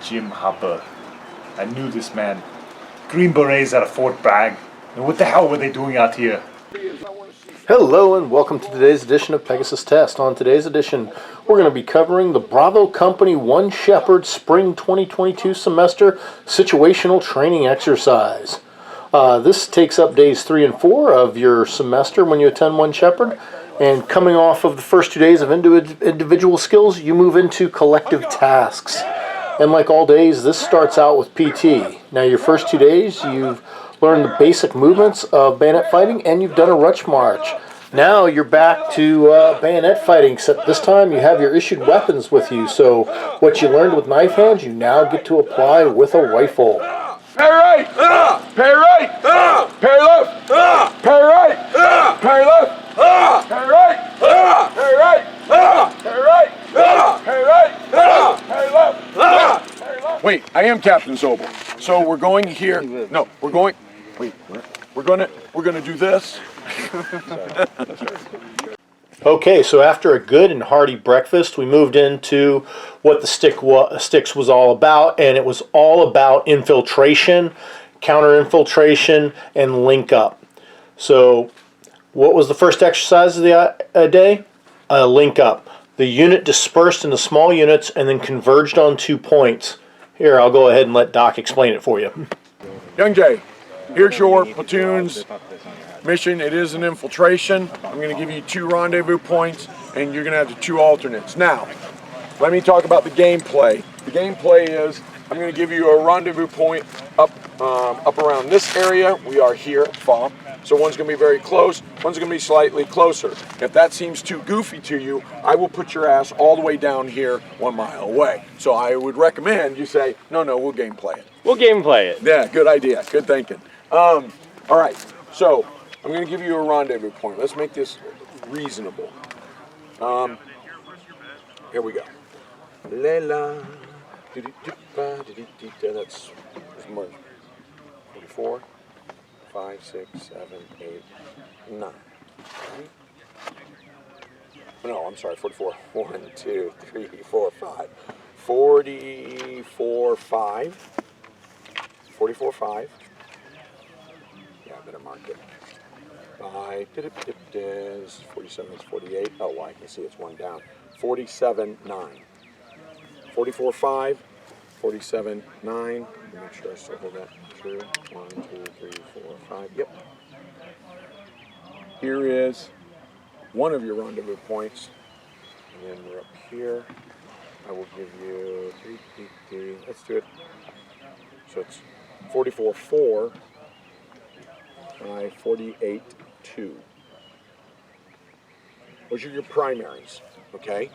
Jim Hopper. I knew this man. Green Berets out of Fort Bragg. And what the hell were they doing out here? Hello and welcome to today's edition of Pegasus Test. On today's edition, we're going to be covering the Bravo Company One Shepherd Spring 2022 semester situational training exercise. This takes up days 3 and 4 of your semester when you attend One Shepherd. And coming off of the first 2 days of individual skills, you move into collective tasks. And like all days, this starts out with PT. Now your first 2 days, you've learned the basic movements of bayonet fighting and you've done a rush march. Now you're back to bayonet fighting, except this time you have your issued weapons with you. So what you learned with knife hands, you now get to apply with a rifle. Parry right! Parry right! Parry left! Parry right! Parry left! Parry right! Parry right! Parry right! Parry right! Parry left! Parry left! Wait, I am Captain Zobel. So we're going here. No, we're going. Wait, we're gonna do this. Okay, so after a good and hearty breakfast, we moved into what the sticks was all about, and it was all about infiltration, counter-infiltration, and link up. So what was the first exercise of the day? Link up. The unit dispersed into small units and then converged on 2 points. Here, I'll go ahead and let Doc explain it for you. Young Jay, here's your platoon's mission. It is an infiltration. I'm going to give you 2 rendezvous points, and you're going to have the 2 alternates. Now, let me talk about the gameplay. The gameplay is I'm going to give you a rendezvous point up around this area. We are here at FOB. So one's going to be very close, one's going to be slightly closer. If that seems too goofy to you, I will put your ass all the way down here 1 mile away. So I would recommend you say, no, we'll gameplay it. We'll gameplay it. Yeah, good idea. Good thinking. All right, so I'm going to give you a rendezvous point. Let's make this reasonable. Here we go. Lela. That's more. 44, 5, 6, 7, 8, 9. Right? No, I'm sorry, 44. 1, 2, 3, 4, 5. 44, 5. 44, 5. Yeah, I better mark it. 5, 47 is 48. Oh, well, I can see it's 1 down. 47, 9. 44, 5. 47, 9. Make sure I still hold that true. 1, 2, 3, 4, 5. Yep. Here is one of your rendezvous points. And then we're up here. I will give you 3. Let's do it. So it's 44, 4. 5, 48, 2. Those are your primaries. Okay?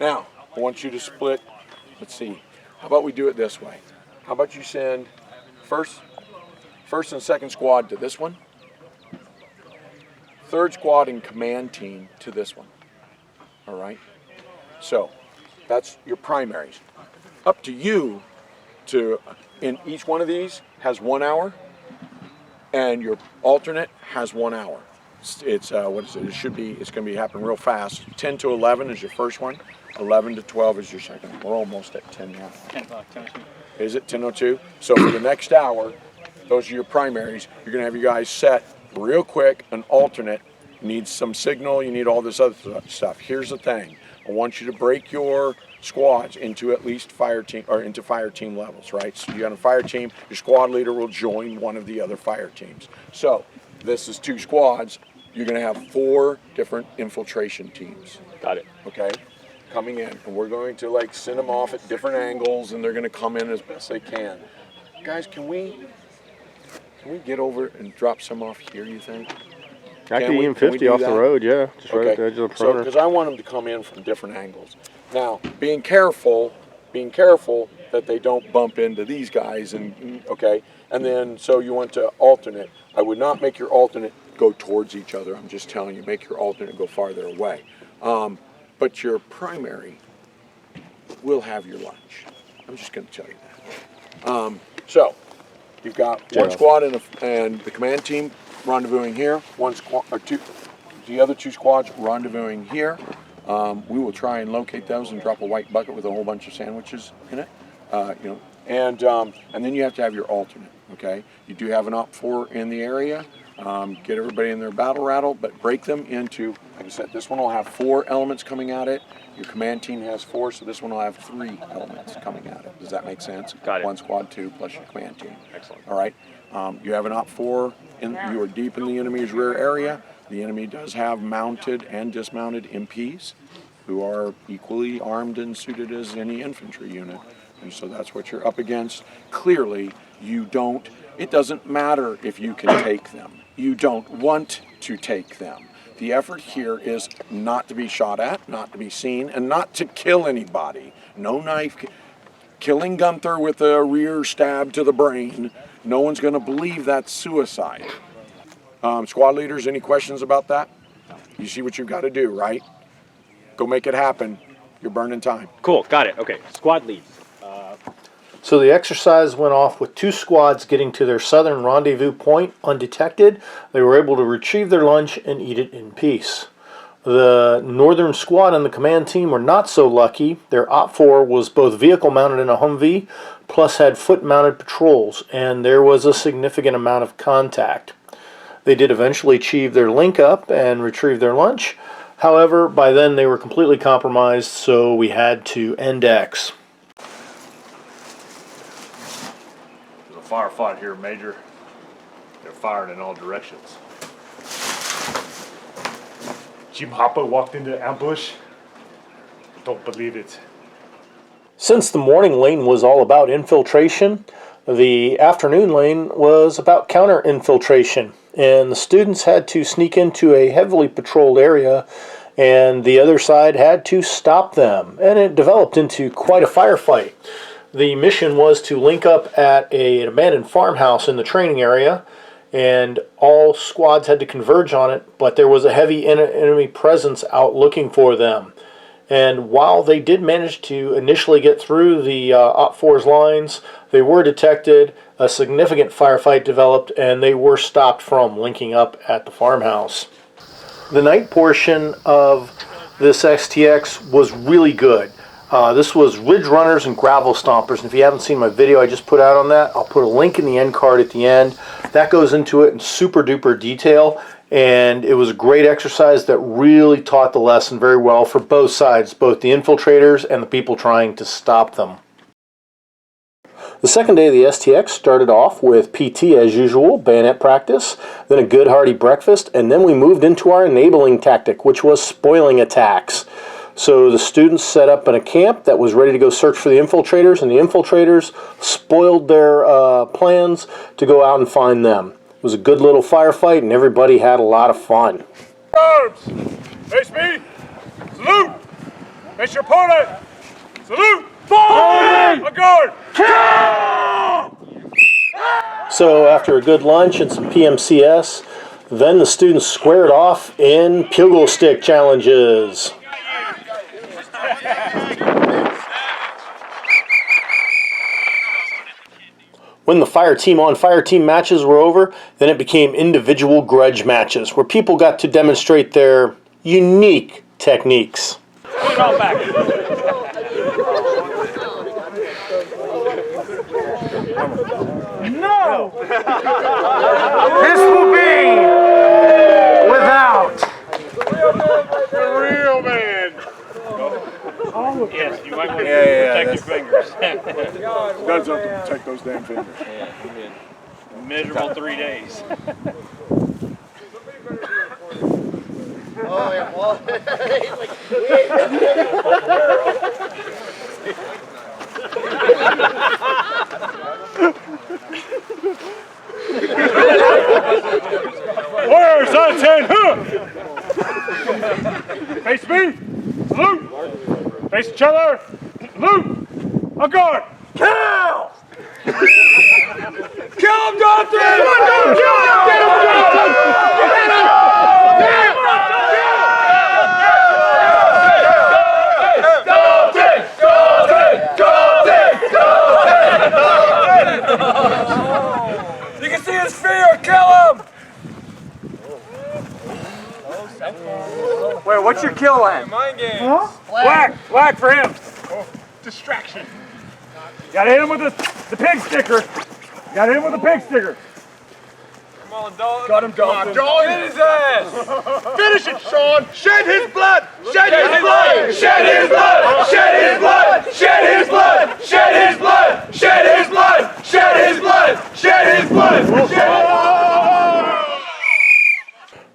Now, I want you to split. Let's see. How about we do it this way? How about you send first and second squad to this one, third squad and command team to this one. All right? So that's your primaries. Up to you to, in each one of these has 1 hour, and your alternate has 1 hour. It's what is it? It's going to be happening real fast. 10 to 11 is your first one. 11 to 12 is your second. We're almost at 10 now. 10 o'clock, 10:02. Is it 10:02? So for the next hour, those are your primaries. You're going to have you guys set real quick. An alternate needs some signal. You need all this other stuff. Here's the thing. I want you to break your squads into at least fire team levels, right? So you got a fire team. Your squad leader will join one of the other fire teams. So this is 2 squads. You're going to have 4 different infiltration teams. Got it. Okay? Coming in, and we're going to like send them off at different angles, and they're going to come in as best they can. Guys, can we get over and drop some off here, you think? I could even 50 off the road, yeah. Just right at the edge of the perimeter. Because I want them to come in from different angles. Now, being careful that they don't bump into these guys, and okay? And then, so you want to alternate. I would not make your alternate go towards each other. I'm just telling you, make your alternate go farther away. But your primary will have your lunch. I'm just going to tell you that. So you've got one squad and the command team rendezvousing here. The other 2 squads rendezvousing here. We will try and locate those and drop a white bucket with a whole bunch of sandwiches in it. and then you have to have your alternate. Okay, you do have an op4 in the area. Get everybody in their battle rattle, but break them into, like I said, this one will have 4 elements coming at it. Your command team has 4, so this one will have 3 elements coming at it. Does that make sense? Got it. 1 squad 2 plus your command team. Excellent. All right. You have an op4, you are deep in the enemy's rear area. The enemy does have mounted and dismounted MPs who are equally armed and suited as any infantry unit. And so that's what you're up against. Clearly, it doesn't matter if you can take them. You don't want to take them. The effort here is not to be shot at, not to be seen, and not to kill anybody. No knife. Killing Gunther with a rear stab to the brain, no one's going to believe that's suicide. Squad leaders, any questions about that? You see what you've got to do, right? Go make it happen. You're burning time. Cool, got it. Okay, squad leads. So the exercise went off with 2 squads getting to their southern rendezvous point undetected. They were able to retrieve their lunch and eat it in peace. The northern squad and the command team were not so lucky. Their Op4 was both vehicle mounted in a Humvee, plus had foot mounted patrols, and there was a significant amount of contact. They did eventually achieve their link up and retrieve their lunch. However, by then they were completely compromised, so we had to end X. There's a firefight here, Major. They're firing in all directions. Jim Hopper walked into the ambush. Don't believe it. Since the morning lane was all about infiltration, the afternoon lane was about counter-infiltration, and the students had to sneak into a heavily patrolled area, and the other side had to stop them, and it developed into quite a firefight. The mission was to link up at an abandoned farmhouse in the training area, and all squads had to converge on it, but there was a heavy enemy presence out looking for them. And while they did manage to initially get through the Op4's lines, they were detected, a significant firefight developed, and they were stopped from linking up at the farmhouse. The night portion of this STX was really good. This was Ridge Runners and Gravel Stompers, and if you haven't seen my video I just put out on that, I'll put a link in the end card at the end. That goes into it in super duper detail, and it was a great exercise that really taught the lesson very well for both sides, both the infiltrators and the people trying to stop them. The second day of the STX started off with PT as usual, bayonet practice, then a good hearty breakfast, and then we moved into our enabling tactic, which was spoiling attacks. So the students set up in a camp that was ready to go search for the infiltrators, and the infiltrators spoiled their plans to go out and find them. It was a good little firefight, and everybody had a lot of fun. Arms! Face me! Salute! Face your opponent! Salute! Forward! A guard! So after a good lunch and some PMCS, then the students squared off in pugil stick challenges. When the fire team on fire team matches were over, then it became individual grudge matches where people got to demonstrate their unique techniques. Put it all back. No! This will be without. The real man! Yes, you might want to protect your fingers. Guns up to protect those damn fingers. Miserable 3 days. Oh, yeah, well, Warriors on 10! Face me! Salute! Face each other! Salute! A guard! Kill! Kill him, Doctor! Kill him! Kill him! Get him! Get him! You can see his fear! Kill him! Wait, what's your kill at? Mind game. Huh? Black for him. Oh, distraction. Gotta hit him with the pig sticker. Gotta hit him with the pig sticker. Come on, dog. Got him, Dalton. Hit his ass. Finish it, Sean. Shed his blood. Shed his blood. Shed his blood. Shed his blood. Shed his blood. Shed his blood. Shed his blood. Shed his blood. Shed his blood.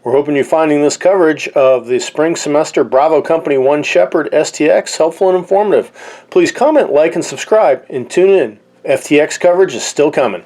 We're hoping you're finding this coverage of the spring semester Bravo Company 1 Shepherd STX helpful and informative. Please comment, like, and subscribe, and tune in. FTX coverage is still coming.